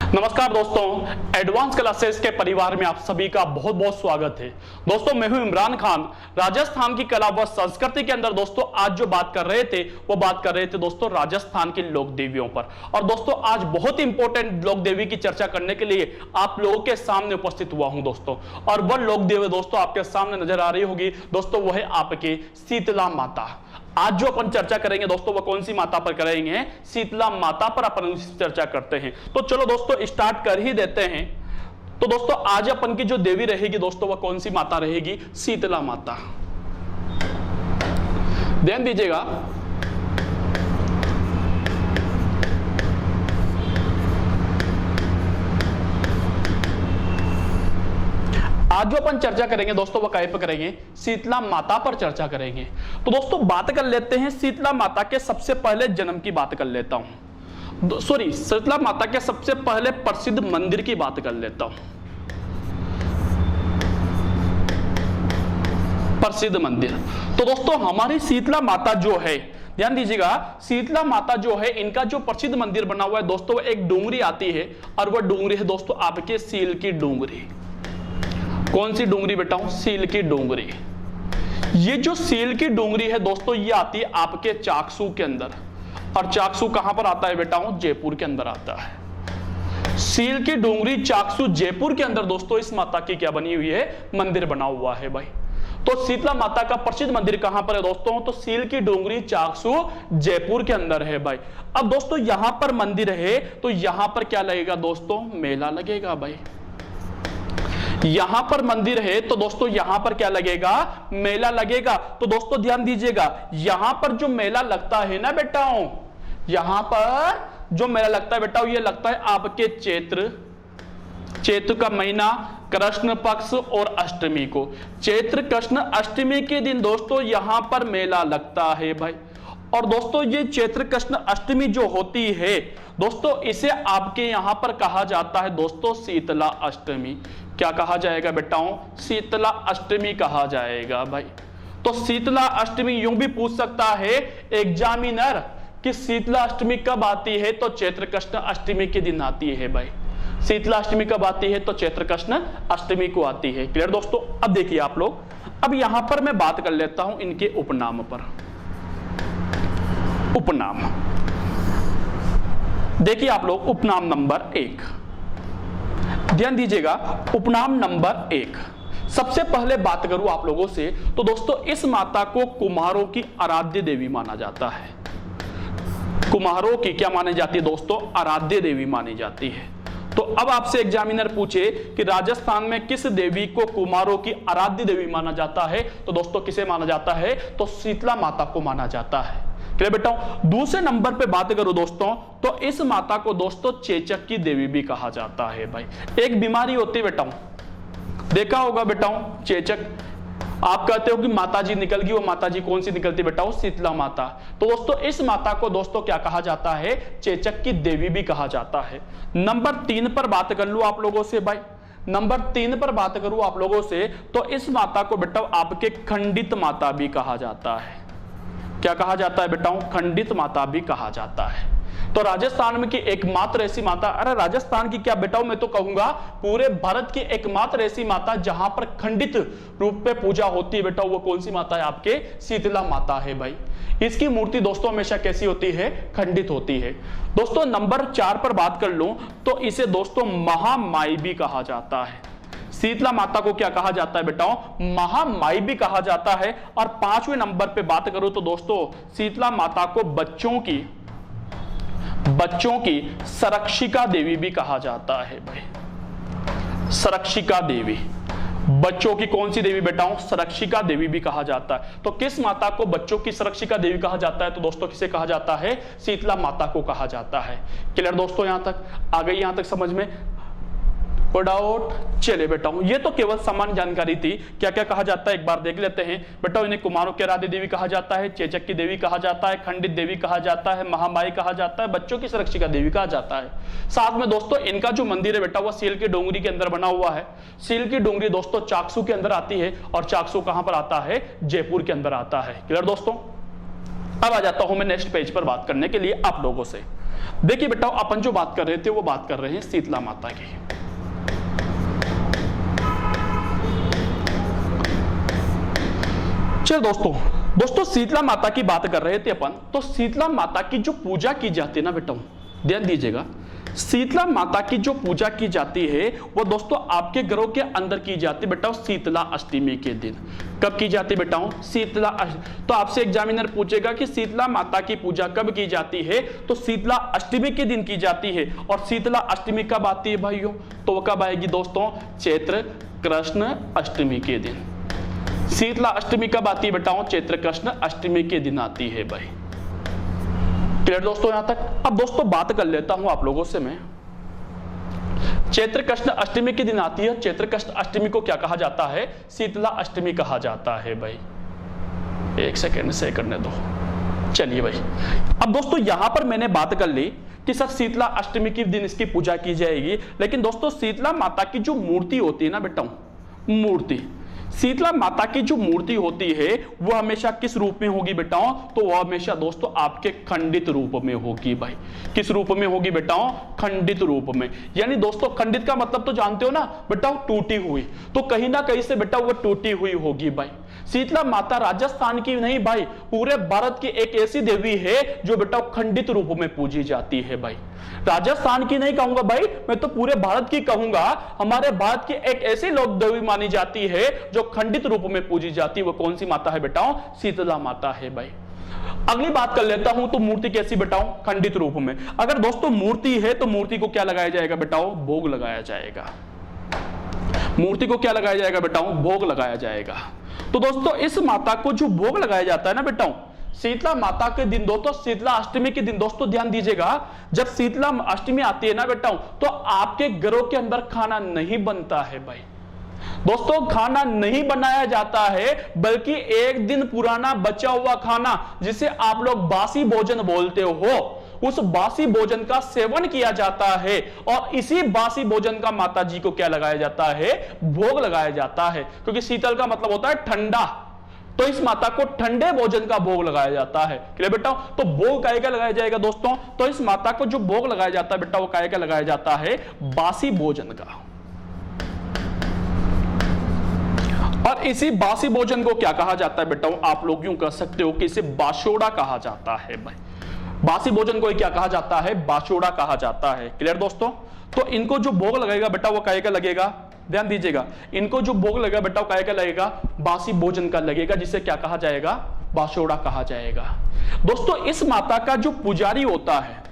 नमस्कार दोस्तों, advance classes के परिवार में आप सभी का बहुत बहुत स्वागत है। दोस्तों मैं हूं इमरान खान। राजस्थान की कला व संस्कृति के अंदर दोस्तों आज जो बात कर रहे थे वो बात कर रहे थे दोस्तों राजस्थान की लोक देवियों पर। और दोस्तों आज बहुत इंपॉर्टेंट लोक देवी की चर्चा करने के लिए आप लोगों के सामने उपस्थित हुआ हूं दोस्तों। और वह लोक देवी दोस्तों आपके सामने नजर आ रही होगी दोस्तों, वह है आपकी शीतला माता। आज जो अपन चर्चा करेंगे दोस्तों वो कौन सी माता पर करेंगे? शीतला माता पर अपन चर्चा करते हैं। तो चलो दोस्तों स्टार्ट कर ही देते हैं। तो दोस्तों आज अपन की जो देवी रहेगी दोस्तों वह कौन सी माता रहेगी? शीतला माता। ध्यान दीजिएगा, आज जो अपन चर्चा करेंगे दोस्तों वो काय पर करेंगे? शीतला माता पर चर्चा करेंगे। तो दोस्तों बात कर लेते हैं शीतला माता के सबसे पहले जन्म की बात कर लेता हूं। सॉरी, शीतला माता के सबसे पहले प्रसिद्ध मंदिर की बात कर लेता हूं। प्रसिद्ध मंदिर तो दोस्तों हमारी शीतला माता जो है, ध्यान दीजिएगा, शीतला माता जो है इनका जो प्रसिद्ध मंदिर बना हुआ है दोस्तों एक डूंगरी आती है और वह डूंगरी है दोस्तों आपके सील की डूंगरी। कौन सी डूंगरी बेटा? सील की डूंगरी। ये जो सील की डूंगरी है दोस्तों ये आती है आपके चाकसू के अंदर। और चाकसू कहां पर आता है बेटा? जयपुर के अंदर आता है। सील की डूंगरी चाकसू जयपुर के अंदर दोस्तों इस माता की क्या बनी हुई है? मंदिर बना हुआ है भाई। तो शीतला माता का प्रसिद्ध मंदिर कहां पर है दोस्तों? तो सील की डूंगरी चाकसू जयपुर के अंदर है भाई। अब दोस्तों यहां पर मंदिर है तो यहां पर क्या लगेगा दोस्तों? मेला लगेगा भाई। यहां पर मंदिर है तो दोस्तों यहां पर क्या लगेगा? मेला लगेगा। तो दोस्तों ध्यान दीजिएगा, यहां पर जो मेला लगता है ना बेटाओं, यहां पर जो मेला लगता है बेटाओं ये लगता है आपके चैत्र का महीना, कृष्ण पक्ष और अष्टमी को। चैत्र कृष्ण अष्टमी के दिन दोस्तों यहां पर मेला लगता है भाई। और दोस्तों ये चैत्र कृष्ण अष्टमी जो होती है दोस्तों इसे आपके यहां पर कहा जाता है दोस्तों शीतला अष्टमी। क्या कहा जाएगा बेटाओं? शीतला अष्टमी कहा जाएगा भाई। तो शीतला अष्टमी यूं भी पूछ सकता है एग्जामिनर कि शीतला अष्टमी कब आती है? तो चैत्र कृष्ण अष्टमी के दिन आती है भाई। शीतला अष्टमी कब आती है? तो चैत्र कृष्ण अष्टमी को आती है। क्लियर दोस्तों? अब देखिए आप लोग, अब यहां पर मैं बात कर लेता हूं इनके उपनाम पर। उपनाम देखिए आप लोग, उपनाम नंबर 1, ध्यान दीजिएगा, उपनाम नंबर 1। सबसे पहले बात करूं आप लोगों से तो दोस्तों इस माता को कुम्हारों की आराध्य देवी माना जाता है। कुम्हारों की क्या मानी जाती है दोस्तों? आराध्य देवी मानी जाती है। तो अब आपसे एग्जामिनर पूछे कि राजस्थान में किस देवी को कुम्हारों की आराध्य देवी माना जाता है? तो दोस्तों किसे माना जाता है? तो शीतला माता को माना जाता है। क्लियर बेटा? दूसरे नंबर पे बात करो दोस्तों तो इस माता को दोस्तों चेचक की देवी भी कहा जाता है भाई। एक बीमारी होती है बेटा, देखा होगा बेटा, चेचक। आप कहते हो कि माताजी निकल गई, वो माताजी कौन सी निकलती बेटा? शीतला माता। तो दोस्तों इस माता को दोस्तों क्या कहा जाता है? चेचक की देवी भी कहा जाता है। नंबर 3 पर बात कर लूं आप लोगों से भाई, नंबर 3 पर बात करूं आप लोगों से तो इस माता को बेटा आपके खंडित माता भी कहा जाता है। क्या कहा जाता है बेटाओं? खंडित माता भी कहा जाता है। तो राजस्थान में की एकमात्र ऐसी माता, अरे राजस्थान की क्या बेटाओं, मैं तो कहूंगा पूरे भारत की एकमात्र ऐसी माता जहां पर खंडित रूप में पूजा होती है बेटा, वो कौन सी माता है? आपके शीतला माता है भाई। इसकी मूर्ति दोस्तों हमेशा कैसी होती है? खंडित होती है। दोस्तों नंबर 4 पर बात कर लूं तो इसे दोस्तों महामाई भी कहा जाता है। शीतला माता को क्या कहा जाता है बेटाओं? महामाई भी कहा जाता है। और 5वें नंबर पे बात करूं तो दोस्तों शीतला माता को बच्चों की संरक्षिका देवी भी कहा जाता है भाई। संरक्षिका देवी, बच्चों की कौन सी देवी बेटाओं? संरक्षिका देवी भी कहा जाता है। तो किस माता को बच्चों की संरक्षिका देवी कहा जाता है? तो दोस्तों किसे कहा जाता है? शीतला माता को कहा जाता है। क्लियर दोस्तों? यहां तक आ गई, यहां तक समझ में? डाउट? चले बेटा, ये तो केवल सामान्य जानकारी थी। क्या क्या कहा जाता है एक बार देख लेते हैं बेटा। इन्हें कुम्हारों की आराध्य देवी कहा जाता है, चेचक की देवी कहा जाता है, खंडित देवी कहा जाता है, महामाई कहा जाता है, बच्चों की संरक्षिका देवी कहा जाता है। साथ में दोस्तों इनका जो मंदिर है बेटा वो सील की डूंगरी के अंदर बना हुआ है। सील की डूंगरी दोस्तों चाकसू के अंदर आती है और चाकसू कहां पर आता है? जयपुर के अंदर आता है। क्लियर दोस्तों? अब आ जाता हूं मैं नेक्स्ट पेज पर बात करने के लिए आप लोगों से। देखिए बेटा अपन जो बात कर रहे थे वो बात कर रहे हैं शीतला माता की। चलो दोस्तों शीतला माता की बात कर रहे थे अपन। तो शीतला माता की जो पूजा की जाती है ना बेटा, ध्यान दीजिएगा, शीतला माता की जो पूजा की जाती है वो दोस्तों आपके घरों के अंदर की जाती है बेटा शीतला अष्टमी के दिन। कब की जाती है बेटा? शीतला तो आपसे एग्जामिनर पूछेगा कि शीतला माता की पूजा कब की जाती है, तो शीतला अष्टमी के दिन की जाती है। और शीतला अष्टमी कब आती है भाइयों? तो वो कब आएगी दोस्तों? चैत्र कृष्ण अष्टमी के दिन। शीतला अष्टमी कब आती है बेटा? चैत्र कृष्ण अष्टमी के दिन आती है भाई। क्लियर दोस्तों यहां तक? अब दोस्तों बात कर लेता हूं आप लोगों से मैं, चैत्र कृष्ण अष्टमी के दिन आती है। चैत्र कृष्ण अष्टमी को क्या कहा जाता है? शीतला अष्टमी कहा जाता है भाई। एक सेकंड से करने दो। चलिए भाई, अब दोस्तों यहां पर मैंने बात कर ली कि सर शीतला अष्टमी के दिन इसकी पूजा की जाएगी, लेकिन दोस्तों शीतला माता की जो मूर्ति होती है ना बेटा, मूर्ति, शीतला माता की जो मूर्ति होती है वो हमेशा किस रूप में होगी बेटाओं? तो वो हमेशा दोस्तों आपके खंडित रूप में होगी भाई। किस रूप में होगी बेटाओं? खंडित रूप में। यानी दोस्तों खंडित का मतलब तो जानते हो ना बेटा, टूटी हुई। तो कहीं ना कहीं से बेटा वो टूटी हुई होगी भाई। शीतला माता राजस्थान की नहीं भाई, पूरे भारत की एक ऐसी देवी है जो बेटा खंडित रूप में पूजी जाती है भाई। राजस्थान की नहीं कहूंगा भाई, मैं तो पूरे भारत की कहूंगा। हमारे भारत की एक ऐसी लोक देवी मानी जाती है जो खंडित रूप में पूजी जाती है। वो कौन सी माता है बेटाओं? शीतला माता है भाई। अगली बात कर लेता हूं, तो मूर्ति कैसी बेटाओं? खंडित रूप में। अगर दोस्तों मूर्ति है तो मूर्ति को क्या लगाया जाएगा बेटाओं? भोग लगाया जाएगा। मूर्ति को क्या लगाया जाएगा बेटाओं? भोग लगाया जाएगा। तो दोस्तों इस माता को जो भोग लगाया जाता है ना बेटाओं, शीतला माता के दिन दोस्तों, शीतला अष्टमी के दिन दोस्तों ध्यान दीजिएगा, जब शीतला अष्टमी आती है ना बेटा, तो आपके घरों के अंदर खाना नहीं बनता है भाई। दोस्तों खाना नहीं बनाया जाता है, बल्कि एक दिन पुराना बचा हुआ खाना, जिसे आप लोग बासी भोजन बोलते हो, उस बासी भोजन का सेवन किया जाता है। और इसी बासी भोजन का माता जी को क्या लगाया जाता है? भोग लगाया जाता है। क्योंकि शीतल का मतलब होता है ठंडा, तो इस माता को ठंडे भोजन का भोग लगाया जाता है। क्लियर बेटा? तो भोग काय का लगाया जाएगा दोस्तों? तो इस माता को जो भोग लगाया जाता है बेटा, वो काय का लगाया जाता है? बासी भोजन का। और इसी बासी भोजन को क्या कहा जाता है बेटा? आप लोग यूं कह सकते हो कि इसे बाशोड़ा कहा जाता है भाई। बासी भोजन को क्या कहा जाता है? बाशोड़ा कहा जाता है। क्लियर दोस्तों? तो इनको जो भोग लगेगा बेटा वो काय का लगेगा? ध्यान दीजिएगा, इनको जो भोग लगेगा बेटा वो काय का लगेगा? बासी भोजन का लगेगा, जिसे क्या कहा जाएगा? बाशोड़ा कहा जाएगा। दोस्तों इस माता का जो पुजारी होता है,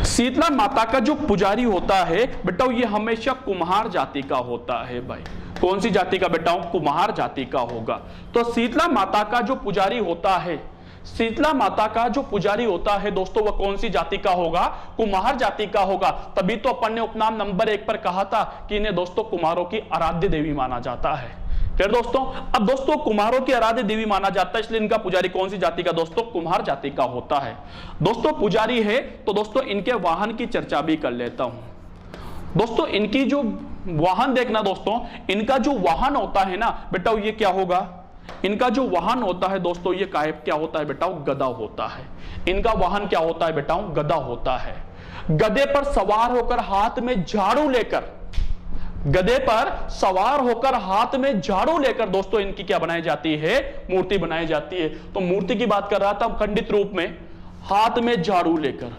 शीतला माता का जो पुजारी होता है बेटा, ये हमेशा कुम्हार जाति का होता है भाई। कौन सी जाति का बेटा? कुम्हार जाति का होगा। तो शीतला माता का जो पुजारी होता है, शीतला माता का जो पुजारी होता है दोस्तों, वह कौन सी जाति का होगा? कुम्हार जाति का होगा। तभी तो अपन ने उपनाम नंबर 1 पर कहा था कि इन्हें दोस्तों कुम्हारों की आराध्य देवी माना जाता है। फिर दोस्तों अब दोस्तों कुम्हारों की आराध्य देवी माना जाता है, इसलिए इनका पुजारी कौन सी जाति का दोस्तों? कुम्हार जाति का होता है। दोस्तों पुजारी है तो दोस्तों इनके वाहन की चर्चा भी कर लेता हूं। दोस्तों इनकी जो वाहन देखना दोस्तों, इनका जो वाहन होता है ना बेटा, ये क्या होगा? इनका जो वाहन होता है दोस्तों, ये क्या होता है बेटा? गदा होता है। इनका वाहन क्या होता है बेटा? गदा होता है। गधे पर सवार होकर हाथ में झाड़ू लेकर, गधे पर सवार होकर हाथ में झाड़ू लेकर दोस्तों इनकी क्या बनाई जाती है? मूर्ति बनाई जाती है। तो मूर्ति की बात कर रहा था खंडित रूप में, हाथ में झाड़ू लेकर।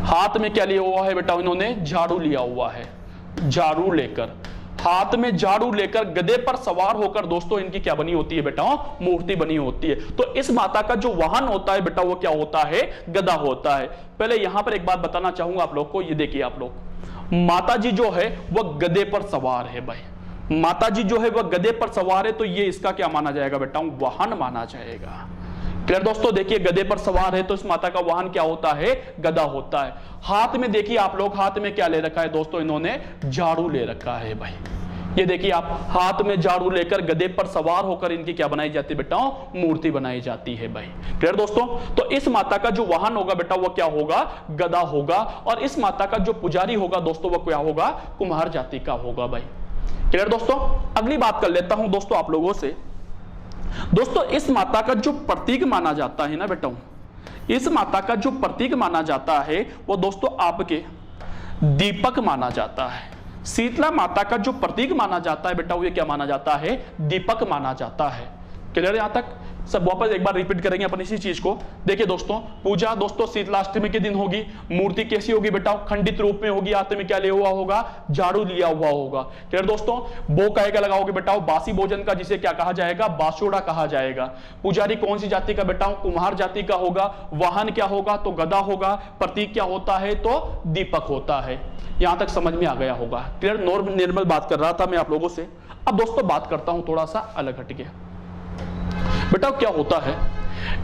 हाथ में क्या लिया हुआ है बेटा? इन्होंने झाड़ू लिया हुआ है। झाड़ू लेकर, हाथ में झाड़ू लेकर गधे पर सवार होकर दोस्तों इनकी क्या बनी होती है बेटा? मूर्ति बनी होती है। तो इस माता का जो वाहन होता है बेटा, वो क्या होता है? गदा होता है। पहले यहां पर एक बात बताना चाहूंगा आप लोग को, ये देखिए आप लोग, माता जी जो है वह गधे पर सवार है भाई। माता जी जो है वह गधे पर सवार है, तो ये इसका क्या माना जाएगा बेटा? वाहन माना जाएगा। क्लियर दोस्तों? देखिए गधे पर सवार है तो इस माता का वाहन क्या होता है? गदा होता है। हाथ में देखिए आप लोग, हाथ में क्या ले रखा है दोस्तों? इन्होंने झाड़ू ले रखा है भाई। ये देखिए आप, हाथ में झाड़ू लेकर गधे पर सवार होकर इनकी क्या बनाई जाती है बेटा? मूर्ति बनाई जाती है भाई। क्लियर दोस्तों? तो इस माता का जो वाहन होगा बेटा, वो क्या होगा? गदा होगा। और इस माता का जो पुजारी होगा दोस्तों, वो क्या होगा? कुम्हार जाति का होगा भाई। क्लियर दोस्तों? अगली बात कर लेता हूं दोस्तों आप लोगों से। दोस्तों इस माता का जो प्रतीक माना जाता है ना बेटा, इस माता का जो प्रतीक माना जाता है वो दोस्तों आपके दीपक माना जाता है। शीतला माता का जो प्रतीक माना जाता है बेटा वो ये क्या माना जाता है? दीपक माना जाता है। क्लियर है? यहां तक सब वापस एक बार रिपीट करेंगे अपन इसी चीज को। देखिए दोस्तों, पूजा दोस्तों शीतलाष्टमी के दिन होगी। मूर्ति कैसी होगी बेटा? खंडित रूप में होगी। हाथ में क्या लिया हुआ होगा? झाड़ू लिया हुआ होगा। क्लियर दोस्तों? बो काहे का लगाओगे बेटा? बासी भोजन का, जिसे क्या कहा जाएगा? बासोड़ा कहा जाएगा। पुजारी कौन सी जाति का बेटा? कुम्हार जाति का होगा। वाहन क्या होगा? तो गदा होगा। प्रतीक क्या होता है? तो दीपक होता है। यहां तक समझ में आ गया होगा। क्लियर? नॉर्मल बात कर रहा था मैं आप लोगों से। अब दोस्तों बात करता हूं थोड़ा सा अलग हटके। बेटा क्या होता है,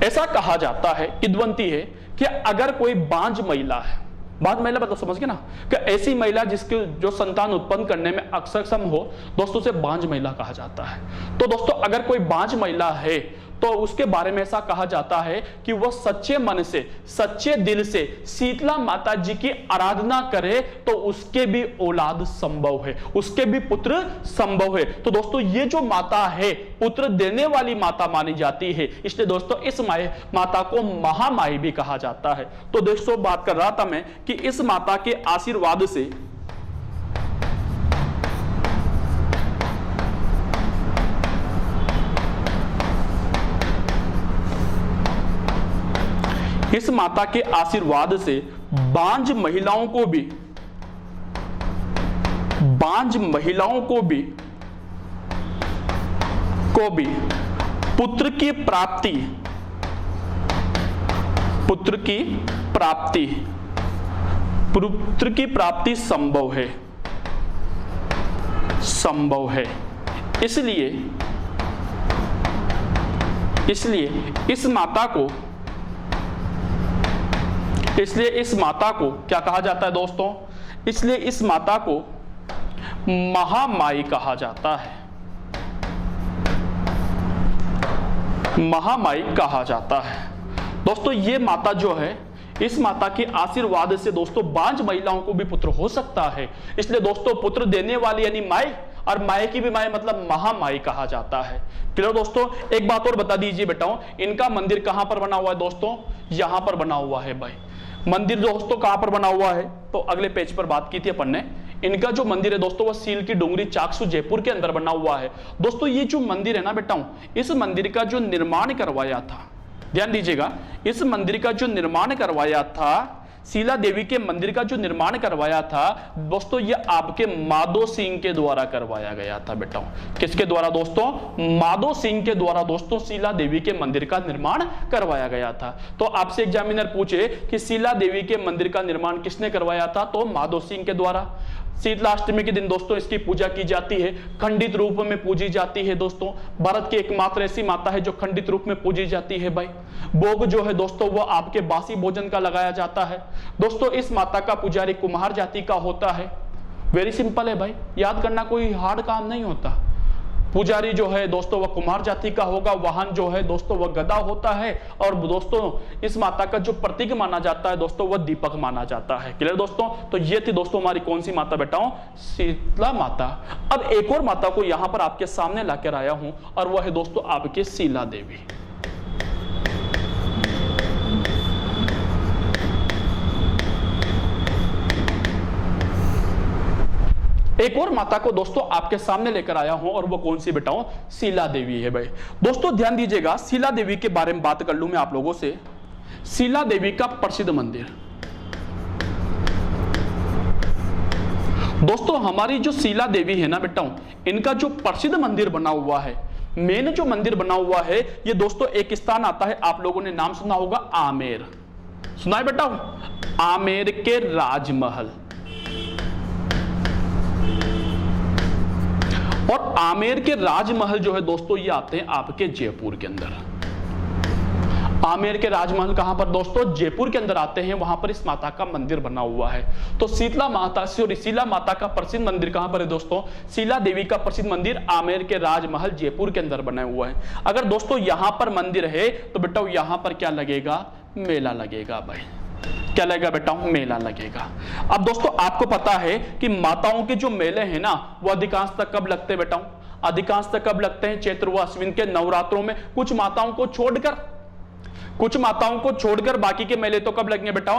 ऐसा कहा जाता है, किद्वंती है कि अगर कोई बांझ महिला है, बांझ महिला मतलब समझ गए ना, कि ऐसी महिला जिसके जो संतान उत्पन्न करने में अक्षम हो, दोस्तों से बांझ महिला कहा जाता है। तो दोस्तों अगर कोई बांझ महिला है तो उसके बारे में ऐसा कहा जाता है कि वह सच्चे मन से, सच्चे दिल से शीतला माता जी की आराधना करे तो उसके भी औलाद संभव है, उसके भी पुत्र संभव है। तो दोस्तों ये जो माता है पुत्र देने वाली माता मानी जाती है, इसलिए दोस्तों इस माता को महामाई भी कहा जाता है। तो दोस्तों बात कर रहा था मैं कि इस माता के आशीर्वाद से इस माता के आशीर्वाद से बांझ महिलाओं को भी पुत्र की प्राप्ति संभव है। इसलिए इस माता को क्या कहा जाता है दोस्तों? इसलिए इस माता को महामाई कहा जाता है। महामाई कहा जाता है। दोस्तों ये माता जो है, इस माता के आशीर्वाद से दोस्तों बांझ महिलाओं को भी पुत्र हो सकता है। इसलिए दोस्तों पुत्र देने वाली यानी माई, और माई की भी माई मतलब महामाई कहा जाता है। क्लियर दोस्तों? एक बात और बता दीजिए बेटाओं, इनका मंदिर कहां पर बना हुआ है दोस्तों? यहां पर बना हुआ है भाई। मंदिर दोस्तों कहां पर बना हुआ है? तो अगले पेज पर बात की थी अपन ने। इनका जो मंदिर है दोस्तों वह सील की डुंगरी चाकसू जयपुर के अंदर बना हुआ है। दोस्तों ये जो मंदिर है ना बेटाओं, इस मंदिर का जो निर्माण करवाया था, ध्यान दीजिएगा, इस मंदिर का जो निर्माण करवाया था, शीला देवी के मंदिर का जो निर्माण करवाया था दोस्तों, ये आपके माधो सिंह के द्वारा करवाया गया था बेटाओं। किसके द्वारा दोस्तों? माधो सिंह के द्वारा दोस्तों शीला देवी के मंदिर का निर्माण करवाया गया था। तो आपसे एग्जामिनर पूछे कि शीला देवी के मंदिर का निर्माण किसने करवाया था? तो माधो सिंह के द्वारा। शीतलाष्टमी के दिन दोस्तों इसकी पूजा की जाती है, खंडित रूप में पूजी जाती है दोस्तों। भारत की एकमात्र ऐसी माता है जो खंडित रूप में पूजी जाती है भाई। भोग जो है दोस्तों वो आपके बासी भोजन का लगाया जाता है दोस्तों। इस माता का पुजारी कुम्हार जाति का होता है। वेरी सिंपल है भाई, याद करना कोई हार्ड काम नहीं होता। पुजारी जो है दोस्तों वह कुम्हार जाति का होगा। वाहन जो है दोस्तों वह गदा होता है। और दोस्तों इस माता का जो प्रतीक माना जाता है दोस्तों वह दीपक माना जाता है। क्लियर दोस्तों? तो ये थी दोस्तों हमारी कौन सी माता बेटाओं? शीतला माता। अब एक और माता को यहां पर आपके सामने लाकर आया हूं और वह है दोस्तों आपके शीला देवी। एक और माता को दोस्तों आपके सामने लेकर आया हूं और वो कौन सी बेटाओं? शीला देवी है भाई। दोस्तों ध्यान दीजिएगा, शीला देवी के बारे में बात कर लूं मैं आप लोगों से। शीला देवी का प्रसिद्ध मंदिर दोस्तों, हमारी जो शीला देवी है ना बेटाओं, इनका जो प्रसिद्ध मंदिर बना हुआ है, मेन जो मंदिर बना हुआ है, ये दोस्तों एक स्थान आता है, आप लोगों ने नाम सुना होगा, आमेर। सुना है बेटाओं? आमेर के राजमहल। और आमेर के राजमहल जो है दोस्तों ये आते हैं आपके जयपुर के अंदर। आमेर के राजमहल कहां पर दोस्तों? जयपुर के अंदर आते हैं। वहां पर इस माता का मंदिर बना हुआ है। तो शीला माता का प्रसिद्ध मंदिर कहां पर है दोस्तों? शीला देवी का प्रसिद्ध मंदिर आमेर के राजमहल जयपुर के अंदर बना हुआ है। अगर दोस्तों यहां पर मंदिर है तो बेटा यहां पर क्या लगेगा? मेला लगेगा भाई। क्या लगेगा बेटा? मेला लगेगा। अब दोस्तों आपको पता है कि माताओं के जो मेले हैं ना वो अधिकांश तक कब लगते हैं बेटा? अधिकांश तक कब लगते हैं? चैत्र व अश्विन के नवरात्रों में। कुछ माताओं को छोड़कर कुछ माताओं को छोड़कर बाकी के मेले तो कब लगेंगे बेटा?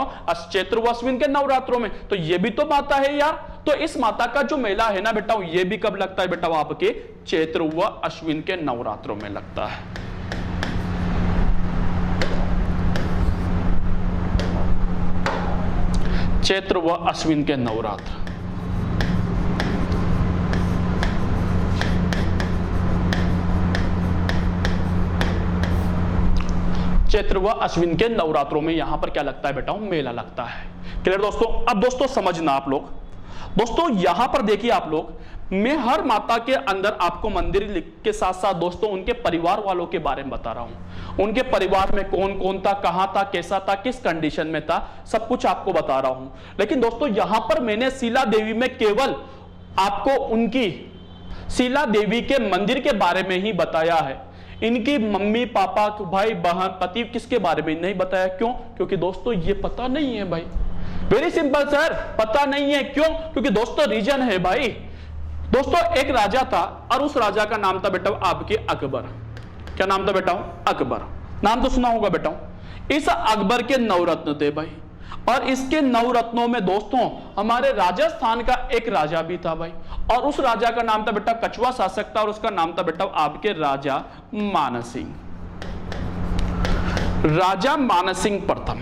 चैत्र व अश्विन के नवरात्रों में। तो ये भी तो माता है यार, तो इस माता का जो मेला है ना बेटा, ये भी कब लगता है बेटा? आपके चैत्र व अश्विन के नवरात्रों में लगता है। चैत्र व अश्विन के नवरात्र। चैत्र व अश्विन के नवरात्रों में यहां पर क्या लगता है बेटा? मेला लगता है। क्लियर दोस्तों? अब दोस्तों समझना आप लोग, दोस्तों यहां पर देखिए आप लोग, मैं हर माता के अंदर आपको मंदिर के साथ साथ दोस्तों उनके परिवार वालों के बारे में बता रहा हूं। उनके परिवार में कौन कौन था, कहां था, कैसा था, किस कंडीशन में था, सब कुछ आपको बता रहा हूं। लेकिन दोस्तों यहां पर मैंने शीला देवी में केवल आपको उनकी शीला देवी के मंदिर के बारे में ही बताया है। इनकी मम्मी पापा भाई बहन पति किसके बारे में नहीं बताया। क्यों? क्योंकि दोस्तों ये पता नहीं है भाई। वेरी सिंपल सर, पता नहीं है। क्यों? क्योंकि दोस्तों रीजन है भाई। दोस्तों एक राजा था और उस राजा का नाम था बेटा आपके अकबर। क्या नाम था बेटा? अकबर। नाम तो सुना होगा बेटा। इस अकबर के नवरत्न थे भाई, और इसके नवरत्नों में दोस्तों हमारे राजस्थान का एक राजा भी था भाई, और उस राजा का नाम था बेटा कछुआ शासक था, और उसका नाम था बेटा आपके राजा मानसिंह। राजा मानसिंह प्रथम,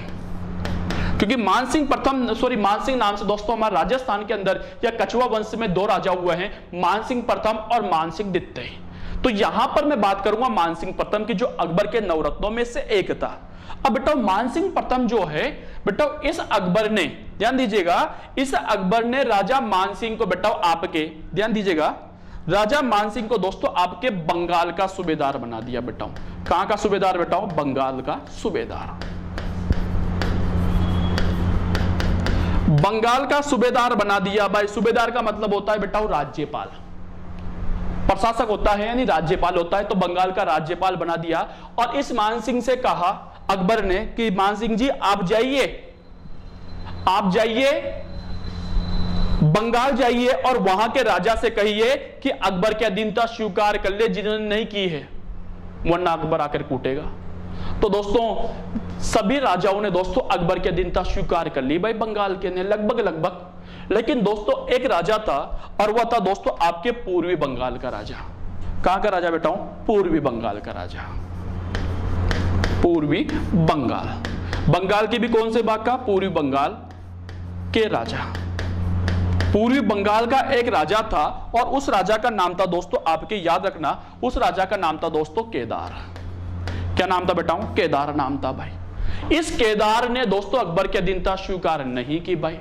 क्योंकि मानसिंह नाम से दोस्तों हमारे राजस्थान के अंदर या कछुआ वंश में दो राजा हुए हैं, मानसिंह प्रथम और मानसिंह द्वितीय। तो यहां पर मैं बात करूंगा मानसिंह प्रथम की, जो अकबर के नवरत्नों में से एक था। अब बेटा मानसिंह प्रथम जो है बेटा, इस अकबर ने, ध्यान दीजिएगा, इस अकबर ने राजा मानसिंह को बेटा आपके, ध्यान दीजिएगा, राजा मानसिंह को दोस्तों आपके बंगाल का सूबेदार बना दिया बेटा। कहां का सूबेदार बेटा? बंगाल का सूबेदार। बंगाल का सूबेदार बना दिया भाई। सूबेदार का मतलब होता है बेटा राज्यपाल, प्रशासक होता है यानी राज्यपाल होता है। तो बंगाल का राज्यपाल बना दिया, और इस मानसिंह से कहा अकबर ने कि मानसिंह जी आप जाइए बंगाल जाइए, और वहां के राजा से कहिए कि अकबर की अधीनता स्वीकार कर ले, जिन्होंने नहीं की है, वरना अकबर आकर कूटेगा। तो दोस्तों सभी राजाओं ने दोस्तों अकबर की अधीनता स्वीकार कर ली भाई, बंगाल के ने लगभग। लेकिन दोस्तों एक राजा था, और वह था दोस्तों आपके पूर्वी बंगाल का राजा। कहां का राजा बेटा? पूर्वी बंगाल का राजा। पूर्वी बंगाल की भी कौन से भाग का? पूर्वी बंगाल के राजा। पूर्वी बंगाल का एक राजा था, और उस राजा का नाम था दोस्तों आपके, याद रखना, उस राजा का नाम था दोस्तों केदार। क्या नाम था बेटा? केदार नाम था भाई। इस केदार ने दोस्तों अकबर की अधीनता स्वीकार नहीं की भाई।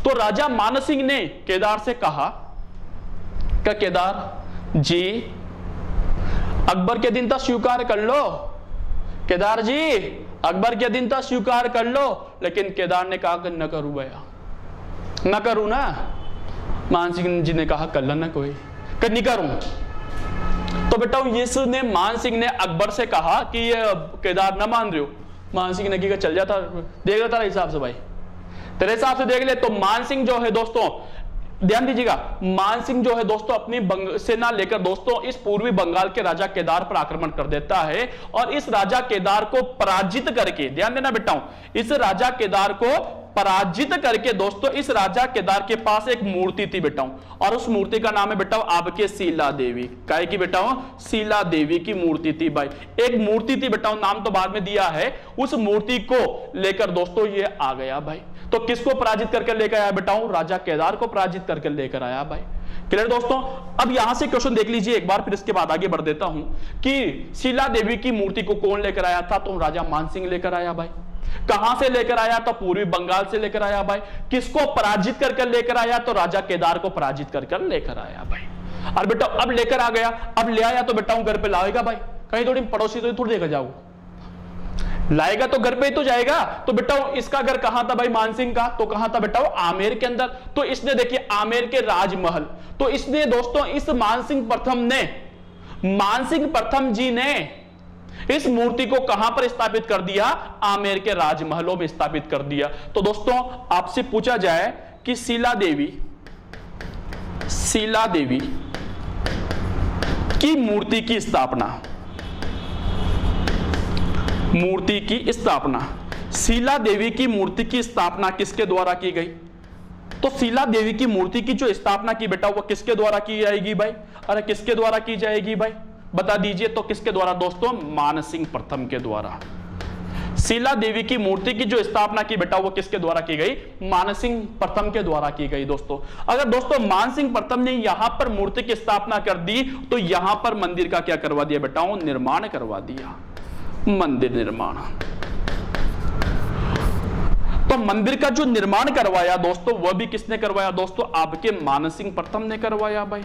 तो राजा मानसिंह ने केदार से कहा कि केदार जी अकबर की अधीनता स्वीकार कर लो, केदार जी अकबर की अधीनता स्वीकार कर लो। लेकिन केदार ने कहा कि न करूं भैया, न करूं ना। मानसिंह जी ने कहा कर लेना कोई, कि नहीं करूं। तो बेटा इसने मानसिंह ने अकबर से कहा कि ये केदार न मान रहे हो। मानसिंह ने कहा चल जाता, देख लेता हिसाब से भाई, तेरे हिसाब से देख ले। तो मानसिंह जो है दोस्तों, ध्यान दीजिएगा, मानसिंह जो है दोस्तों अपनी सेना लेकर दोस्तों इस पूर्वी बंगाल के राजा केदार पर आक्रमण कर देता है, और इस राजा केदार को पराजित करके, ध्यान देना बेटा, इस राजा केदार को पराजित करके दोस्तों इस राजा केदार के पास एक मूर्ति थी बेटा, और उस मूर्ति का नाम है बेटा आपके शीला देवी। काय की बेटा? शीला देवी की मूर्ति थी भाई। एक मूर्ति थी बेटा, नाम तो बाद में दिया है। उस मूर्ति को लेकर दोस्तों ये आ गया भाई। तो किसको पराजित करके लेकर आया बेटा? राजा केदार को पराजित करके लेकर आया भाई। क्लियर दोस्तों? अब यहां से क्वेश्चन देख लीजिए एक बार, फिर इसके बाद आगे बढ़ देता हूं कि शीला देवी की मूर्ति को कौन लेकर आया था? तो राजा मानसिंह लेकर आया भाई। कहां से लेकर आया? तो पूर्वी बंगाल से लेकर आया भाई। किसको पराजित करके लेकर आया? तो राजा केदार को पराजित करके लेकर आया भाई। और बेटा अब लेकर आ गया, अब ले आया तो बेटा घर पे लाएगा भाई, कहीं थोड़ी पड़ोसी तो थोड़ी देखा जाओ, लाएगा तो घर पे ही तो जाएगा। तो बेटा इसका घर कहां था भाई मानसिंह का? तो कहां था बेटा? आमेर के अंदर। तो इसने देखिए आमेर के राजमहल, तो इसने दोस्तों इस मानसिंह प्रथम जी ने इस मूर्ति को कहां पर स्थापित कर दिया? आमेर के राजमहलों में स्थापित कर दिया। तो दोस्तों आपसे पूछा जाए कि शीला देवी की मूर्ति की स्थापना मूर्ति की स्थापना, शीला देवी की मूर्ति की स्थापना किसके द्वारा की गई? तो शीला देवी की मूर्ति की जो स्थापना की बेटा वो किसके द्वारा की जाएगी भाई? अरे किसके द्वारा की जाएगी भाई, बता दीजिए। तो किसके द्वारा दोस्तों? मानसिंह प्रथम के द्वारा। शीला देवी की मूर्ति की जो स्थापना की बेटा वो किसके द्वारा की गई? मानसिंह प्रथम के द्वारा की गई दोस्तों। अगर दोस्तों मानसिंह प्रथम ने यहां पर मूर्ति की स्थापना कर दी तो यहां पर मंदिर का क्या करवा दिया बेटा? निर्माण करवा दिया, मंदिर निर्माण। तो मंदिर का जो निर्माण करवाया दोस्तों वह भी किसने करवाया दोस्तों? आपके मानसिंह प्रथम ने करवाया भाई।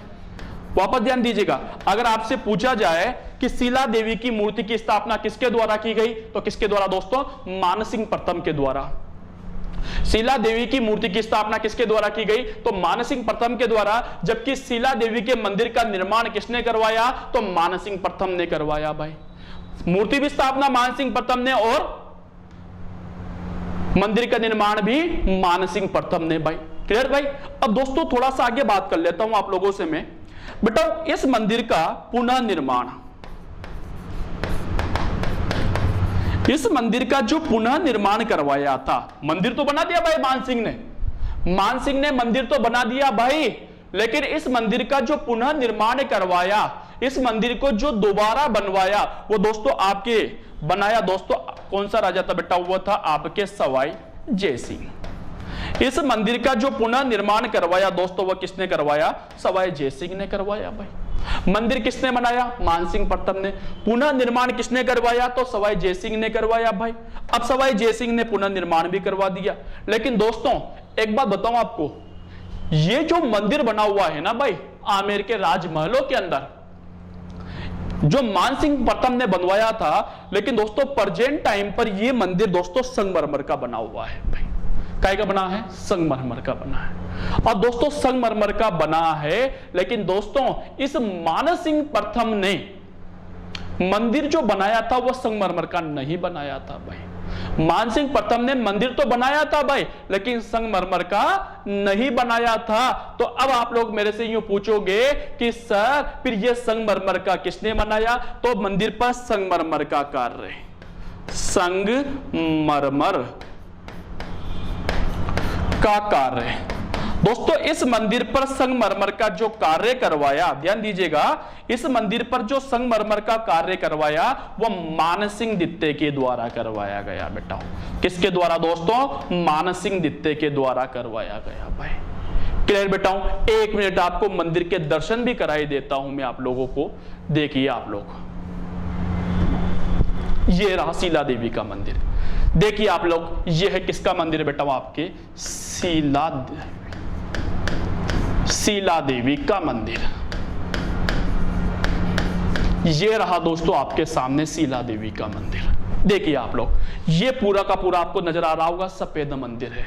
वापस ध्यान दीजिएगा, अगर आपसे पूछा जाए कि शीला देवी की मूर्ति की स्थापना किसके द्वारा की गई तो किसके द्वारा दोस्तों? मानसिंह प्रथम के द्वारा। शीला देवी की मूर्ति की स्थापना किसके द्वारा की गई? तो मानसिंह प्रथम के द्वारा। जबकि शीला देवी के मंदिर का निर्माण किसने करवाया? तो मानसिंह प्रथम ने करवाया भाई। मूर्ति की स्थापना मानसिंह प्रथम ने और मंदिर का निर्माण भी मानसिंह प्रथम ने भाई। क्लियर भाई? अब दोस्तों थोड़ा सा आगे बात कर लेता हूं आप लोगों से मैं। बेटा इस मंदिर का पुनः निर्माण, इस मंदिर का जो पुनः निर्माण करवाया था, मंदिर तो बना दिया भाई मानसिंह ने मंदिर तो बना दिया भाई, लेकिन इस मंदिर का जो पुनः निर्माण करवाया, इस मंदिर को जो दोबारा बनवाया वो दोस्तों आपके बनाया दोस्तों कौन सा राजा था बेटा? वो था आपके सवाई जय सिंह। इस मंदिर का जो पुनः निर्माण करवाया दोस्तों वह किसने करवाया? सवाई जय सिंह ने करवाया भाई। मंदिर किसने बनाया? मानसिंह प्रथम ने। पुनः निर्माण किसने करवाया? तो सवाई जय सिंह ने करवाया भाई। अब सवाई जय सिंह ने पुनः निर्माण भी करवा दिया। लेकिन दोस्तों एक बात बताऊं आपको, ये जो मंदिर बना हुआ है ना भाई आमेर के राजमहलों के अंदर, जो मानसिंह प्रथम ने बनवाया था, लेकिन दोस्तों प्रेजेंट टाइम पर यह मंदिर दोस्तों संगमरमर का बना हुआ है भाई। काय का बना है? संगमरमर का बना है। और दोस्तों संगमरमर का बना है, लेकिन दोस्तों इस मानसिंह प्रथम ने मंदिर जो बनाया था वह संगमरमर का नहीं बनाया था भाई। मानसिंह प्रथम ने मंदिर तो बनाया था भाई, लेकिन संगमरमर का नहीं बनाया था। तो अब आप लोग मेरे से यूं पूछोगे कि सर फिर यह संगमरमर का किसने बनाया? तो मंदिर पर संगमरमर का कार्य, संगमरमर का कार्य दोस्तों, इस मंदिर पर संगमरमर का जो कार्य करवाया, ध्यान दीजिएगा, इस मंदिर पर जो संगमरमर का कार्य करवाया वह मानसिंह द्वितीय के द्वारा करवाया गया बेटा। किसके द्वारा दोस्तों? मानसिंह द्वितीय के द्वारा करवाया गया भाई। क्लियर बेटा? एक मिनट आपको मंदिर के दर्शन भी कराई देता हूं मैं आप लोगों को। देखिए आप लोग, ये रहा शीला देवी का मंदिर। देखिए आप लोग, ये है किसका मंदिर बेटा? आपके शीला देवी का मंदिर। ये रहा दोस्तों आपके सामने शीला देवी का मंदिर। देखिए आप लोग, ये पूरा का पूरा आपको नजर आ रहा होगा सफेद मंदिर है।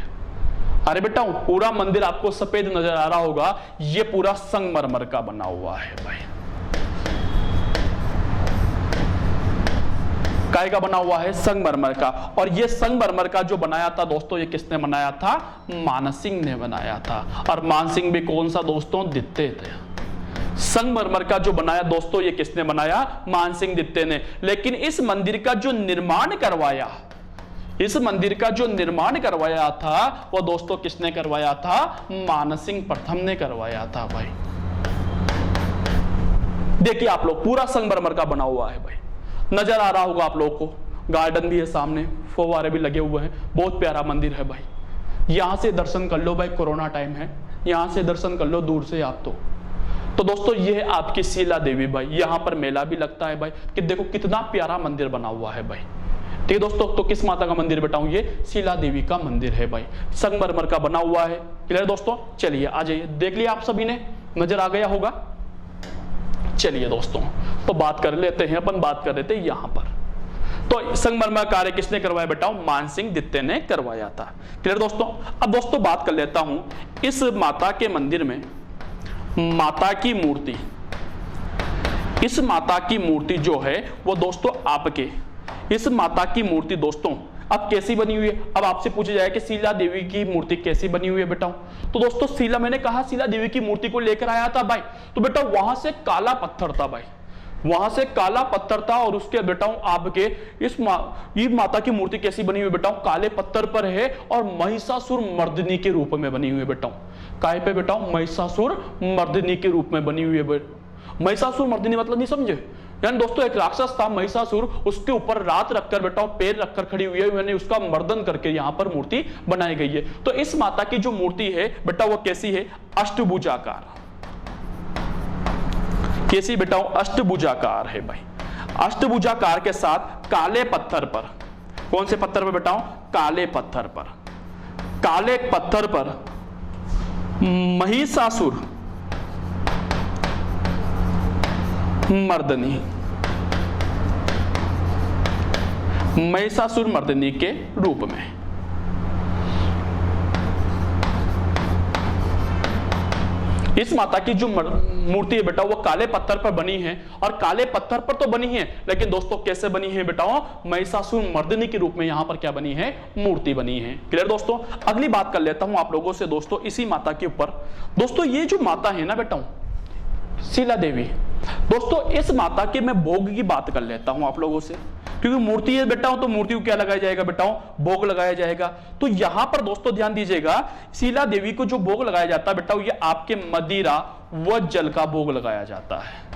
अरे बेटा पूरा मंदिर आपको सफेद नजर आ रहा होगा, ये पूरा संगमरमर का बना हुआ है भाई। काय का बना हुआ है? संगमरमर का। और ये संगमरमर का जो बनाया था दोस्तों, ये किसने बनाया था? मानसिंह ने बनाया था। और मानसिंह भी कौन सा दोस्तों? द्वितीय थे। संगमरमर का जो बनाया दोस्तों ये किसने बनाया? मानसिंह द्वितीय ने। लेकिन इस मंदिर का जो निर्माण करवाया, इस मंदिर का जो निर्माण करवाया था वो दोस्तों किसने करवाया था? मानसिंह प्रथम ने करवाया था भाई। देखिए आप लोग, पूरा संगमरमर का बना हुआ है भाई, नजर आ रहा होगा आप लोगों को। गार्डन भी है सामने, फव्वारे भी लगे हुए हैं, बहुत प्यारा मंदिर है भाई। यहां से दर्शन कर लो भाई, कोरोना टाइम है, यहां से दर्शन कर लो दूर से आप तो दोस्तों ये है आपकी शीला देवी भाई। यहां पर मेला भी लगता है भाई, कि देखो कितना प्यारा मंदिर बना हुआ है भाई। ठीक है दोस्तों, तो किस माता का मंदिर बताऊं? ये शीला देवी का मंदिर है भाई, संगमरमर का बना हुआ है। क्लियर दोस्तों? चलिए आ जाइए, देख लिया आप सभी ने, नजर आ गया होगा। चलिए दोस्तों, तो बात कर लेते हैं, अपन बात कर लेते हैं यहां पर। तो संगमरमर कार्य किसने करवाया बेटा? मानसिंह द्वितीय ने करवाया था। क्लियर दोस्तों? अब दोस्तों बात कर लेता हूं इस माता के मंदिर में माता की मूर्ति, इस माता की मूर्ति जो है वो दोस्तों आपके, इस माता की मूर्ति दोस्तों अब कैसी बनी हुई है? अब आपसे पूछा जाए कि शीला देवी की मूर्ति कैसी बनी हुई है बेटा? तो दोस्तों शीला, मैंने कहा शीला देवी की मूर्ति को लेकर आया था भाई, तो बेटा वहां से काला पत्थर था भाई, वहां से काला पत्थर था और उसके बेटाओं आपके ये माता की मूर्ति कैसी बनी हुई बेटाओं, काले पत्थर पर है और महिषासुर मर्दिनी के रूप में बनी हुई है बेटाओं। काय पे बेटाओं, महिषासुर मर्दिनी के रूप में बनी हुई है। महिषासुर मर्दिनी मतलब नहीं समझे, यानी दोस्तों एक राक्षस था महिषासुर, उसके ऊपर रात रखकर बेटा पैर रखकर खड़ी हुई है, यानी उसका मर्दन करके यहां पर मूर्ति बनाई गई है। तो इस माता की जो मूर्ति है बेटा वो कैसी है, अष्टभुजाकार। कैसी बेटा, अष्टभुजाकार है भाई। अष्टभुजाकार के साथ काले पत्थर पर, कौन से पत्थर पर बेटाओं, काले पत्थर पर, काले पत्थर पर महिषासुर मर्दनी, महिषासुर मर्दनी के रूप में। इस माता की जो मूर्ति है बेटा वो काले पत्थर पर बनी है, और काले पत्थर पर तो बनी है लेकिन दोस्तों कैसे बनी है बेटाओ, महिषासुर मर्दिनी के रूप में यहां पर क्या बनी है, मूर्ति बनी है। क्लियर दोस्तों। अगली बात कर लेता हूं आप लोगों से दोस्तों इसी माता के ऊपर। दोस्तों ये जो माता है ना बेटाओ शीला देवी, दोस्तों इस माता के मैं भोग की बात कर लेता हूं आप लोगों से, क्योंकि मूर्ति है बेटाओ तो मूर्ति को क्या लगाया जाएगा बेटाओ, भोग लगाया जाएगा। तो यहां पर दोस्तों ध्यान दीजिएगा, शीला देवी को जो भोग लगाया जाता है बेटाओ ये आपके मदिरा व जल का भोग लगाया जाता है।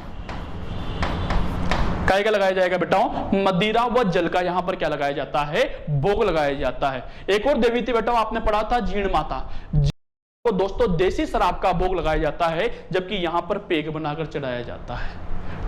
काय का लगाया जाएगा बेटाओ, मदिरा व जल का यहां पर क्या लगाया जाता है, भोग लगाया जाता है। एक और देवी थी बेटाओ, आपने पढ़ा था जीण माता, तो दोस्तों देसी शराब का भोग लगाया जाता है, जबकि यहां पर पेग बनाकर चढ़ाया जाता है।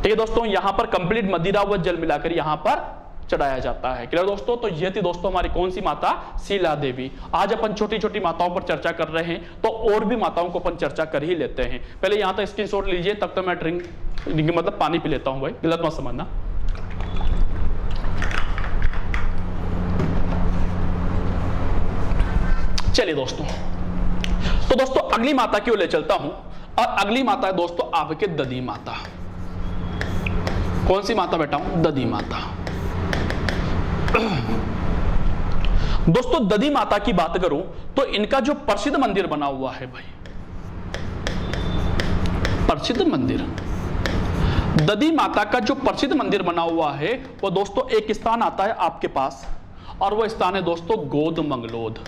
ठीक है दोस्तों, यहां पर कंप्लीट मदिरा व जल मिलाकर यहां पर चढ़ाया जाता है। क्लियर दोस्तों। तो ये थी दोस्तों हमारी कौन सी माता, शीला देवी। आज अपन छोटी छोटी माताओं पर चर्चा कर रहे हैं, तो और भी माताओं को अपन चर्चा कर ही लेते हैं। पहले यहां तक स्क्रीनशॉट लीजिए, तब तक मैं ड्रिंक मतलब पानी पी लेता हूं भाई, गलत मत समझना। चलिए दोस्तों, तो दोस्तों अगली माता की ओर ले चलता हूं, और अगली माता है दोस्तों आपके दधी माता। कौन सी माता बेटा, दधी माता। दोस्तों दधी माता की बात करूं तो इनका जो प्रसिद्ध मंदिर बना हुआ है भाई, प्रसिद्ध मंदिर दधी माता का जो प्रसिद्ध मंदिर बना हुआ है वो दोस्तों एक स्थान आता है आपके पास, और वो स्थान है दोस्तों गोद मंगलोद।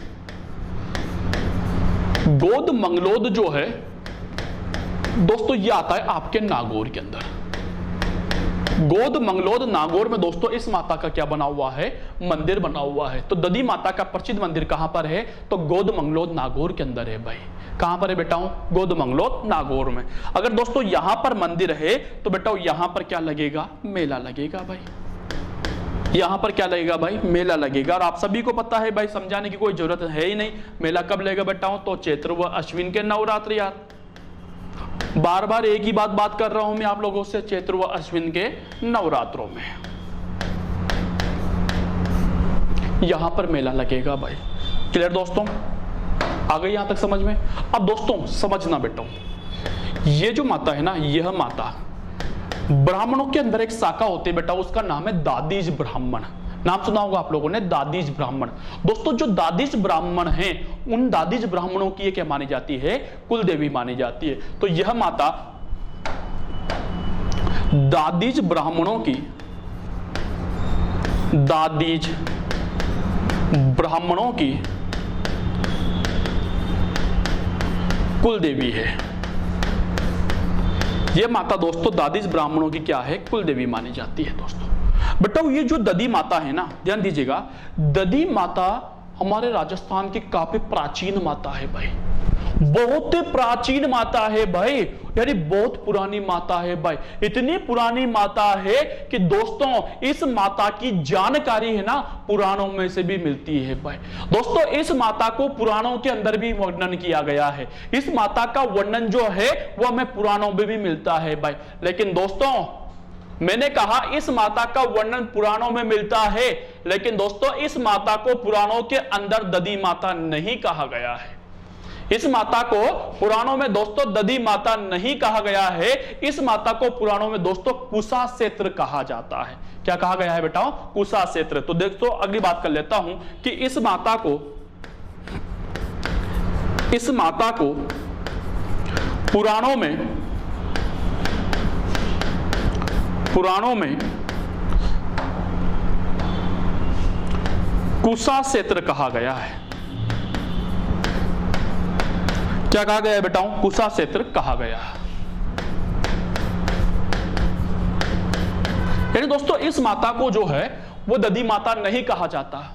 गोद मंगलोद जो है दोस्तों ये आता है आपके नागौर के अंदर। गोद मंगलोद नागौर में दोस्तों इस माता का क्या बना हुआ है, मंदिर बना हुआ है। तो दधी माता का प्रसिद्ध मंदिर कहां पर है, तो गोद मंगलोद नागौर के अंदर है भाई। कहां पर है बेटाओ, गोद मंगलोद नागौर में। अगर दोस्तों यहां पर मंदिर है तो बेटाओ यहां पर क्या लगेगा, मेला लगेगा भाई। यहां पर क्या लगेगा भाई, मेला लगेगा। और आप सभी को पता है भाई, समझाने की कोई जरूरत है ही नहीं। मेला कब लगेगा बेटाओ, तो चैत्र व अश्विन के नवरात्र। यार बार बार एक ही बात कर रहा हूं मैं आप लोगों से, चैत्र व अश्विन के नवरात्रों में यहां पर मेला लगेगा भाई। क्लियर दोस्तों, आ गई यहां तक समझ में। अब दोस्तों समझना बेटा, ये जो माता है ना, यह माता ब्राह्मणों के अंदर एक शाखा होती है बेटा, उसका नाम है दादीज ब्राह्मण। नाम सुना होगा आप लोगों ने, दादीज ब्राह्मण। दोस्तों जो दादीज ब्राह्मण हैं, उन दादीज ब्राह्मणों की ये क्या मानी जाती है, कुल देवी मानी जाती है। तो यह माता दादीज ब्राह्मणों की, दादीज ब्राह्मणों की कुल देवी है। यह माता दोस्तों दादीज ब्राह्मणों की क्या है, कुल देवी मानी जाती है दोस्तों। बेटा ये जो दधी माता है ना, ध्यान दीजिएगा, दधी माता हमारे राजस्थान की काफी प्राचीन माता है भाई, बहुत प्राचीन माता है भाई, यानी बहुत पुरानी माता है भाई। इतनी पुरानी माता है कि दोस्तों इस माता की जानकारी है ना पुराणों में से भी मिलती है भाई। दोस्तों इस माता को पुराणों के अंदर भी वर्णन किया गया है। इस माता का वर्णन जो है वह हमें पुराणों में भी मिलता है भाई। लेकिन दोस्तों मैंने कहा इस माता का वर्णन पुराणों में मिलता है, लेकिन दोस्तों इस माता को पुराणों के अंदर दधी माता नहीं कहा गया है। इस माता को पुराणों में दोस्तों दधी माता नहीं कहा गया है। इस माता को पुराणों में दोस्तों कुशाक्षेत्र कहा जाता है। क्या कहा गया है बेटा, कुशाक्षेत्र। तो दोस्तों अगली बात कर लेता हूं कि इस माता को पुराणों में कुशाक्षेत्र कहा गया है। क्या कहा गया है बेटाओं? कुशाक्षेत्र कहा गया है। यानी दोस्तों इस माता को जो है वो दधी माता नहीं कहा जाता।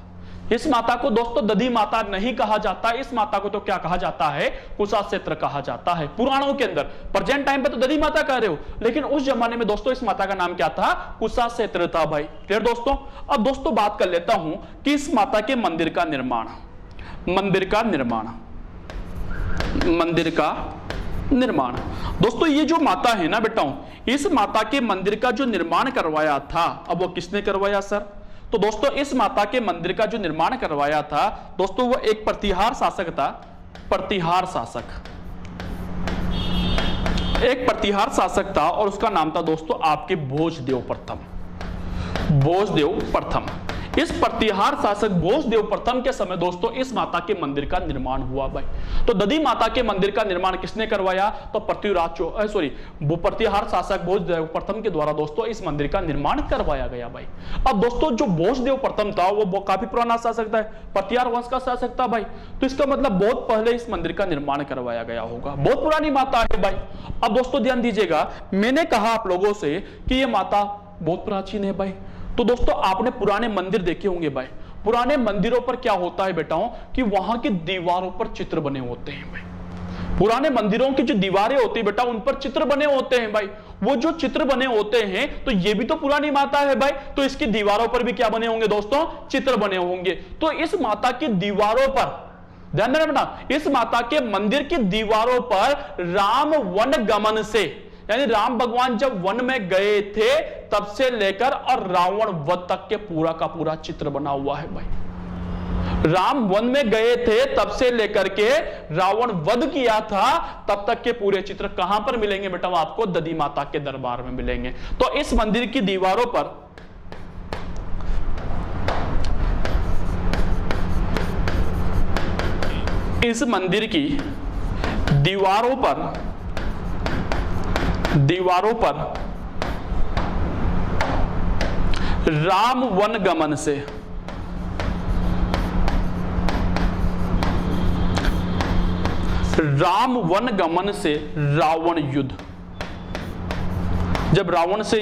इस माता को दोस्तों दधी माता नहीं कहा जाता। इस माता को तो क्या कहा जाता है? कुशाक्षेत्र कहा जाता है पुराणों के अंदर। प्रेजेंट टाइम पे तो दधी माता कह रहे हो, लेकिन उस जमाने में दोस्तों इस माता का नाम क्या था? कुशाक्षेत्र था भाई। क्लियर दोस्तों? अब दोस्तों बात कर लेता हूं कि इस माता के मंदिर का निर्माण दोस्तों ये जो माता है ना बेटाओं, इस माता के मंदिर का जो निर्माण करवाया था, अब वो किसने करवाया सर? तो दोस्तों इस माता के मंदिर का जो निर्माण करवाया था दोस्तों वो एक प्रतिहार शासक था। एक प्रतिहार शासक था और उसका नाम था दोस्तों आपके भोजदेव प्रथम। इस प्रतिहार शासक भोजदेव प्रथम के समय दोस्तों इस माता के मंदिर का निर्माण हुआ भाई। तो दधी माता के मंदिर का निर्माण किसने करवाया? तो प्रतिहार शासक भोजदेव प्रथम के द्वारा दोस्तों इस मंदिर का निर्माण करवाया गया भाई। अब दोस्तों जो भोजदेव प्रथम था वो काफी पुराना शासक था, प्रतिहार वंश का शासक था भाई। तो इसका मतलब बहुत पहले इस मंदिर का निर्माण करवाया गया होगा। बहुत पुरानी माता है भाई। अब दोस्तों ध्यान दीजिएगा, मैंने कहा आप लोगों से कि ये माता बहुत प्राचीन है भाई। तो दोस्तों आपने पुराने मंदिर देखे होंगे भाई। पुराने मंदिरों पर क्या होता है बेटाओं कि वहां की दीवारों पर चित्र बने होते हैं भाई। पुराने मंदिरों की जो दीवारें होती है बेटा उन पर चित्र बने होते हैं भाई। वो जो चित्र बने होते हैं तो ये भी तो पुरानी माता है भाई, तो इसकी दीवारों पर भी क्या बने होंगे दोस्तों? चित्र बने होंगे। तो इस माता की दीवारों पर ध्यान रखना, इस माता के मंदिर की दीवारों पर राम वन गमन से, यानी राम भगवान जब वन में गए थे तब से लेकर और रावण वध तक के पूरा का पूरा चित्र बना हुआ है भाई। राम वन में गए थे तब से लेकर के रावण वध किया था तब तक के पूरे चित्र कहां पर मिलेंगे बेटा? आपको दधी माता के दरबार में मिलेंगे। तो इस मंदिर की दीवारों पर दीवारों पर राम वन गमन से रावण युद्ध, जब रावण से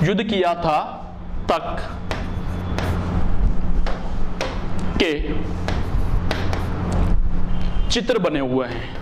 युद्ध किया था तक के चित्र बने हुए हैं।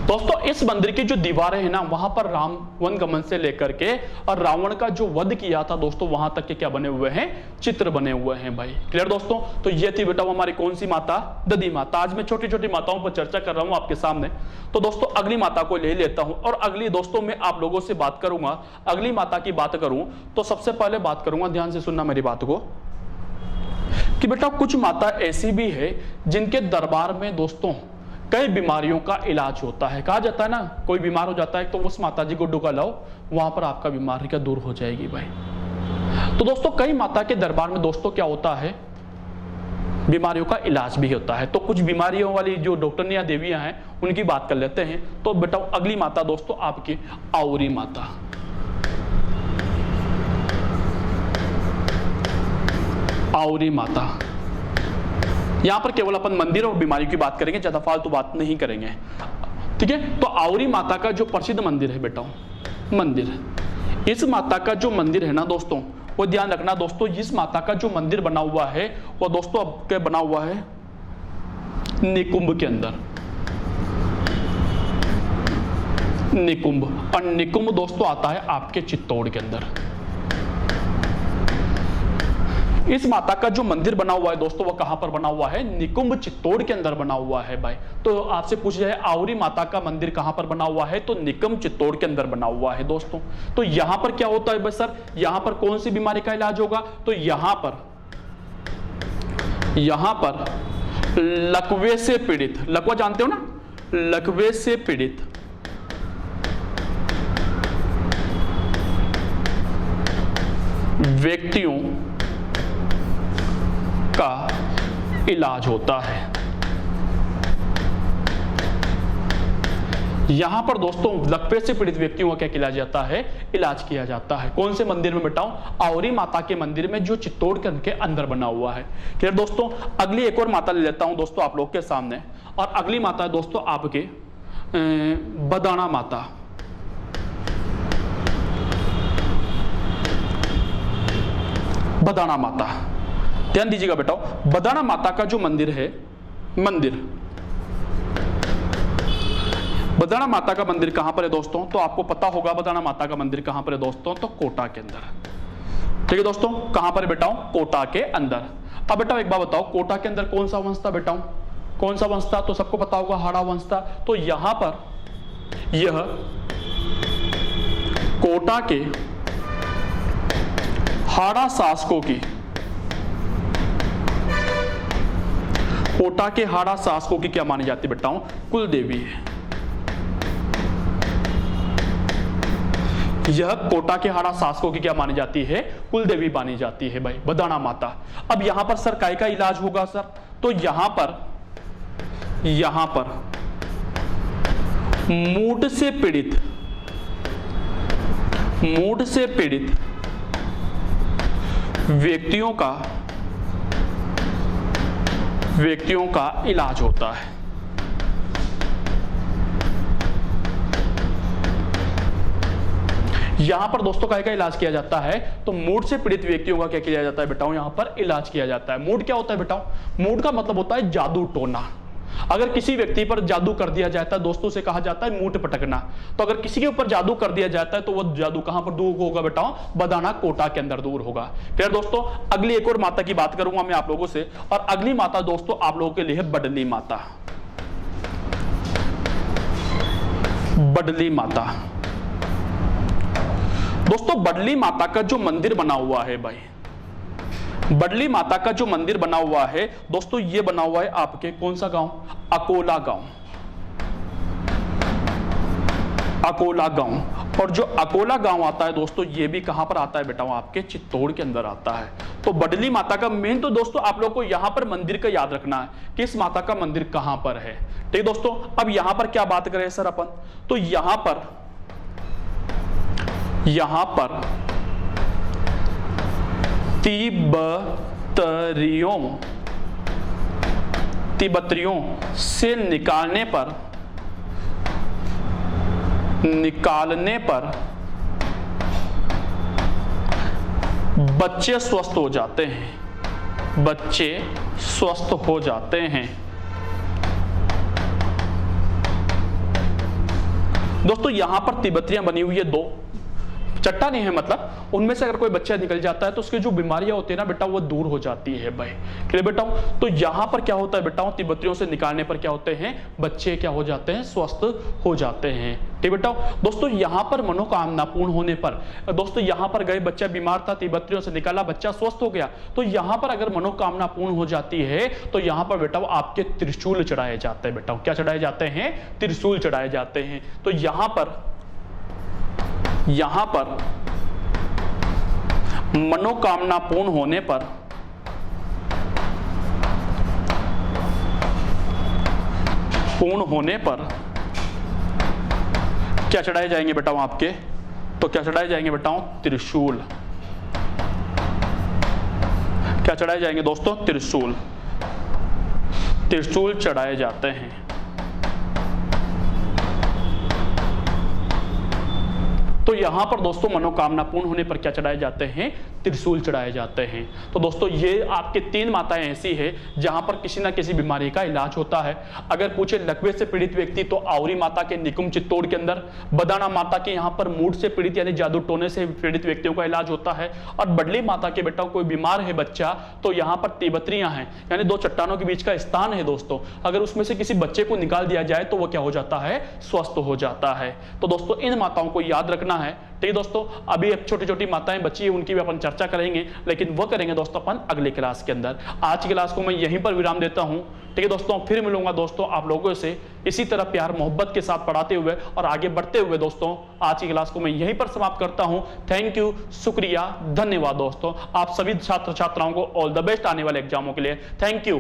दोस्तों इस मंदिर की जो दीवारें हैं ना वहां पर राम वन गमन से लेकर के और रावण का जो वध किया था दोस्तों वहां तक के क्या बने हुए हैं? चित्र बने हुए हैं भाई। क्लियर दोस्तों? तो ये थी बेटा हमारी कौन सी माता? दधी माता। आज मैं छोटी छोटी माताओं पर चर्चा कर रहा हूं आपके सामने। तो दोस्तों अगली माता को ले लेता हूं और अगली दोस्तों मैं आप लोगों से बात करूंगा। अगली माता की बात करूं तो सबसे पहले बात करूंगा, ध्यान से सुनना मेरी बात को, कि बेटा कुछ माता ऐसी भी है जिनके दरबार में दोस्तों कई बीमारियों का इलाज होता है। कहा जाता है ना, कोई बीमार हो जाता है तो उस माता जी को डुका लाओ, वहां पर आपका बीमारी का दूर हो जाएगी भाई। तो दोस्तों कई माता के दरबार में दोस्तों क्या होता है? बीमारियों का इलाज भी होता है। तो कुछ बीमारियों वाली जो डॉक्टरनियां देवियां हैं उनकी बात कर लेते हैं। तो बेटा अगली माता दोस्तों आपकी आउरी माता। आउरी माता, यहां पर केवल अपन मंदिर और बीमारी की बात करेंगे, ज्यादा फालतू बात नहीं करेंगे, ठीक है। तो आउरी माता का जो प्रसिद्ध मंदिर है बेटा, इस माता का जो मंदिर है ना दोस्तों, वो ध्यान रखना दोस्तों, इस माता का जो मंदिर बना हुआ है वो दोस्तों अब क्या बना हुआ है? निकुंभ के अंदर। निकुंभ, और निकुंभ दोस्तों आता है आपके चित्तौड़ के अंदर। इस माता का जो मंदिर बना हुआ है दोस्तों वो कहां पर बना हुआ है? निकुंभ चित्तौड़ के अंदर बना हुआ है भाई। तो आपसे पूछ जाए आउरी माता का मंदिर कहां पर बना हुआ है? तो निकुंभ चित्तौड़ के अंदर बना हुआ है दोस्तों। तो यहां पर क्या होता है भाई सर? यहां पर कौन सी बीमारी का इलाज होगा? तो यहां पर लकवे से पीड़ित, लकवा जानते हो ना, लकवे से पीड़ित व्यक्तियों का इलाज होता है। यहां पर दोस्तों लकवे से पीड़ित व्यक्तियों का क्या किया जाता है, इलाज किया जाता है। कौन से मंदिर में बेटाओं, आउरी माता के मंदिर में, जो चित्तौड़गढ़ के अंदर बना हुआ है। क्लियर दोस्तों। अगली एक और माता ले लेता हूं दोस्तों आप लोग के सामने, और अगली माता है दोस्तों आपके बदाना माता। बदाना माता, ध्यान दीजिएगा बेटाओ, बदाना माता का जो मंदिर है, बदाना माता का मंदिर कहां पर है दोस्तों, तो आपको पता होगा बदाना माता का मंदिर कहां पर है दोस्तों, तो कोटा के अंदर। ठीक है दोस्तों, कहां पर है बेटाओ, कोटा के अंदर। अब बेटा एक बात बताओ, कोटा के अंदर कौन सा वंश था बेटाओ, कौन सा वंश था, तो सबको पता होगा हाड़ा वंश था। तो यहां पर यह कोटा के हाड़ा शासकों की, कोटा के हाड़ा शासकों की क्या मानी जाती है बेटाओं, कुल देवी है। यह कोटा के हाड़ा शासकों की क्या मानी जाती है, कुल देवी मानी जाती है भाई, बदाना माता। अब यहां पर सर काय का इलाज होगा सर, तो यहां पर मूड से पीड़ित व्यक्तियों का इलाज होता है। यहां पर दोस्तों काय का इलाज किया जाता है, तो मूड से पीड़ित व्यक्तियों का क्या किया जाता है बेटाओ, यहां पर इलाज किया जाता है। मूड क्या होता है बेटाओ, मूड का मतलब होता है जादू टोना। अगर किसी व्यक्ति पर जादू कर दिया जाता है दोस्तों, से कहा जाता है मूठ पटकना। तो अगर किसी के ऊपर जादू कर दिया जाता है तो वह जादू कहां पर दूर होगा बेटाओ, बदाना कोटा के अंदर दूर होगा। क्लियर दोस्तों। अगली एक और माता की बात करूंगा मैं आप लोगों से, और अगली माता दोस्तों आप लोगों के लिए बडली माता। बडली माता दोस्तों, बडली माता का जो मंदिर बना हुआ है भाई, बडली माता का जो मंदिर बना हुआ है दोस्तों, ये बना हुआ है आपके कौन सा गांव, अकोला गांव। अकोला गांव, और जो अकोला गांव आता है दोस्तों, ये भी कहां पर आता है बेटा, आपके चित्तौड़ के अंदर आता है। तो बडली माता का मेन तो दोस्तों आप लोग को यहां पर मंदिर का याद रखना है, किस माता का मंदिर कहां पर है। ठीक दोस्तों। अब यहां पर क्या बात करें सर अपन, तो यहां पर तिब्बतियों से निकालने पर बच्चे स्वस्थ हो जाते हैं, बच्चे स्वस्थ हो जाते हैं। दोस्तों यहां पर तिब्बतियां बनी हुई है, दो चट्टानें हैं, मतलब उनमें से अगर कोई बच्चा निकल जाता है तो उसकी जो बीमारियां होती है ना बेटा, वो दूर हो जाती है भाई। क्लियर बेटा। तो यहां पर क्या होता है बेटा, तिब्बतियों से निकालने पर क्या होते हैं, बच्चे क्या हो जाते हैं, स्वस्थ हो जाते हैं। ठीक बेटा। दोस्तों यहां पर मनोकामना पूर्ण होने पर, दोस्तों यहां पर गए, बच्चा बीमार था, तिब्बतियों से निकाला, बच्चा स्वस्थ हो गया, तो यहां पर अगर मनोकामना पूर्ण हो जाती है तो यहां पर बेटा आपके त्रिशूल चढ़ाए जाते हैं बेटा। क्या चढ़ाए जाते हैं, त्रिशूल चढ़ाए जाते हैं। तो यहां पर मनोकामना पूर्ण होने पर क्या चढ़ाए जाएंगे बेटा आपके, तो क्या चढ़ाए जाएंगे बेटा, त्रिशूल। क्या चढ़ाए जाएंगे दोस्तों, त्रिशूल। त्रिशूल चढ़ाए जाते हैं। तो यहां पर दोस्तों मनोकामना पूर्ण होने पर क्या चढ़ाए जाते हैं, त्रिशूल चढ़ाए जाते हैं। तो दोस्तों ये आपके 3 माताएं ऐसी है जहां पर किसी ना किसी बीमारी का इलाज होता है। अगर पूछे लकवे से पीड़ित व्यक्ति तो आउरी माता के निकुंभ चित्तौड़ के अंदर, बदाना माता के यहां पर मूड से पीड़ित यानी जादू टोने से पीड़ित व्यक्तियों का इलाज होता है। और बडली माता के बेटा कोई बीमार है बच्चा, तो यहाँ पर तिब्बतियां हैं, यानी 2 चट्टानों के बीच का स्थान है दोस्तों, अगर उसमें से किसी बच्चे को निकाल दिया जाए तो वो क्या हो जाता है, स्वस्थ हो जाता है। तो दोस्तों इन माताओं को याद रखना है। ठीक है दोस्तों। अभी अब छोटी छोटी माताएं बची है, उनकी भी अपन चर्चा करेंगे, लेकिन वो करेंगे दोस्तों अपन अगले क्लास के अंदर। आज की क्लास को मैं यहीं पर विराम देता हूं। ठीक है दोस्तों, फिर मिलूंगा दोस्तों आप लोगों से इसी तरह प्यार मोहब्बत के साथ पढ़ाते हुए और आगे बढ़ते हुए। दोस्तों आज की क्लास को मैं यहीं पर समाप्त करता हूं। थैंक यू, शुक्रिया, धन्यवाद दोस्तों। आप सभी छात्र छात्राओं को ऑल द बेस्ट आने वाले एग्जामों के लिए। Thank you.